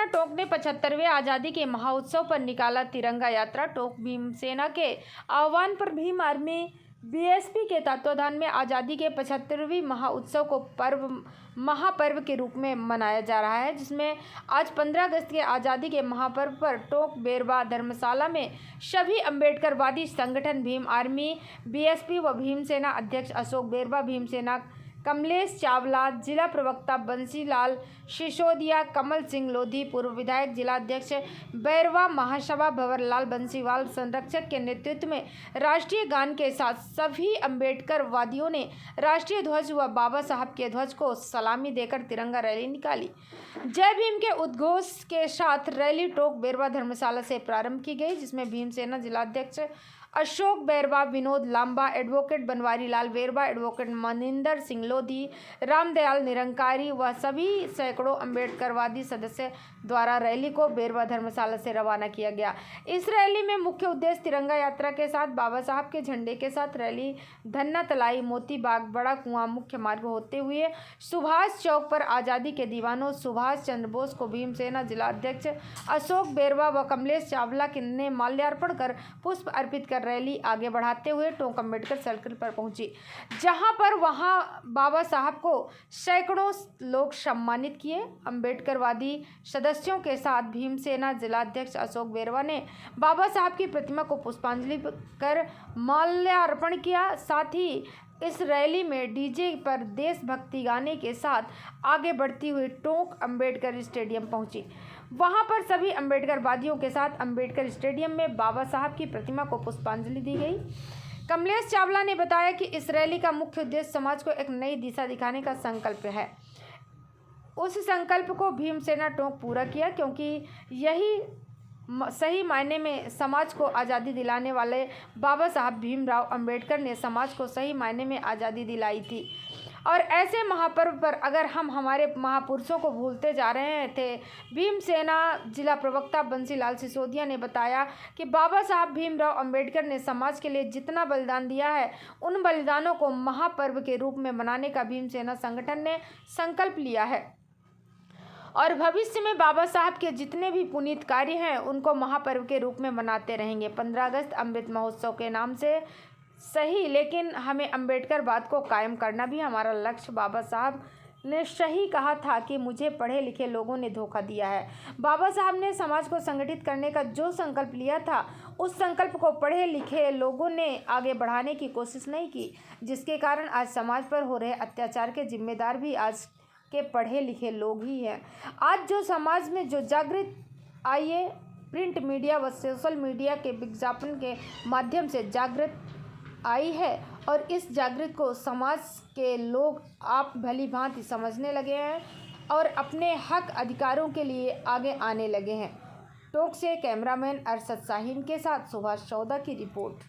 टोंक ने 75वें आज़ादी के महाउत्सव पर निकाला तिरंगा यात्रा। टोंक भीमसेना के आह्वान पर भीम आर्मी बीएसपी के तत्वाधान में आज़ादी के 75वीं महाउत्सव को महापर्व के रूप में मनाया जा रहा है, जिसमें आज 15 अगस्त के आज़ादी के महापर्व पर टोंक बेरवा धर्मशाला में सभी अम्बेडकरवादी संगठन भीम आर्मी बीएसपी व भीमसेना अध्यक्ष अशोक बेरवा, भीमसेना कमलेश चावला, जिला प्रवक्ता बंसीलाल सिसोदिया, कमल सिंह लोधी, पूर्व विधायक, जिला अध्यक्ष बैरवा महासभा भंवरलाल बंसीवाल संरक्षक के नेतृत्व में राष्ट्रीय गान के साथ सभी अम्बेडकरवादियों ने राष्ट्रीय ध्वज व बाबा साहब के ध्वज को सलामी देकर तिरंगा रैली निकाली। जय भीम के उद्घोष के साथ रैली टोंक बेरवा धर्मशाला से प्रारंभ की गई, जिसमें भीमसेना जिलाध्यक्ष अशोक बेरवा, विनोद लांबा, एडवोकेट बनवारी लाल बेरवा, एडवोकेट मनिंदर सिंह लोधी, रामदयाल निरंकारी व सभी सैकड़ों अम्बेडकरवादी सदस्य द्वारा रैली को बेरवा धर्मशाला से रवाना किया गया। इस रैली में मुख्य उद्देश्य तिरंगा यात्रा के साथ बाबा साहब के झंडे के साथ रैली धन्ना तलाई, मोती बाग, बड़ा कुआं मुख्य मार्ग होते हुए सुभाष चौक पर आज़ादी के दीवानों सुभाष चंद्र बोस को भीमसेना जिलाध्यक्ष अशोक बेरवा व कमलेश चावला ने माल्यार्पण कर पुष्प अर्पित कर रैली आगे बढ़ाते हुए टोंक अम्बेडकर सर्कल पर पहुंची, जहां पर बाबा साहब को सैकड़ों लोग सम्मानित किए। अम्बेडकरवादी सदस्यों के साथ भीमसेना जिलाध्यक्ष अशोक बेरवा ने बाबा साहब की प्रतिमा को पुष्पांजलि कर माल्यार्पण किया। साथ ही इस रैली में डीजे पर देशभक्ति गाने के साथ आगे बढ़ती हुई टोंक अम्बेडकर स्टेडियम पहुंची। वहां पर सभी अम्बेडकरवादियों के साथ अम्बेडकर स्टेडियम में बाबा साहब की प्रतिमा को पुष्पांजलि दी गई। कमलेश चावला ने बताया कि इस रैली का मुख्य उद्देश्य समाज को एक नई दिशा दिखाने का संकल्प है। उस संकल्प को भीमसेना टोंक पूरा किया, क्योंकि यही सही मायने में समाज को आज़ादी दिलाने वाले बाबा साहब भीमराव अंबेडकर ने समाज को सही मायने में आज़ादी दिलाई थी। और ऐसे महापर्व पर अगर हम हमारे महापुरुषों को भूलते जा रहे थे। भीमसेना जिला प्रवक्ता बंसीलाल सिसोदिया ने बताया कि बाबा साहब भीमराव अंबेडकर ने समाज के लिए जितना बलिदान दिया है, उन बलिदानों को महापर्व के रूप में मनाने का भीमसेना संगठन ने संकल्प लिया है और भविष्य में बाबा साहब के जितने भी पुनीत कार्य हैं उनको महापर्व के रूप में मनाते रहेंगे। 15 अगस्त अमृत महोत्सव के नाम से सही, लेकिन हमें अम्बेडकरवाद को कायम करना भी हमारा लक्ष्य। बाबा साहब ने सही कहा था कि मुझे पढ़े लिखे लोगों ने धोखा दिया है। बाबा साहब ने समाज को संगठित करने का जो संकल्प लिया था, उस संकल्प को पढ़े लिखे लोगों ने आगे बढ़ाने की कोशिश नहीं की, जिसके कारण आज समाज पर हो रहे अत्याचार के जिम्मेदार भी आज के पढ़े लिखे लोग ही हैं। आज जो समाज में जो जागृत आइए, प्रिंट मीडिया व सोशल मीडिया के विज्ञापन के माध्यम से जागृत आई है और इस जागृत को समाज के लोग आप भली भांति समझने लगे हैं और अपने हक अधिकारों के लिए आगे आने लगे हैं। टोंक से कैमरामैन अरशद शाहीन के साथ सुभाष चौधा की रिपोर्ट।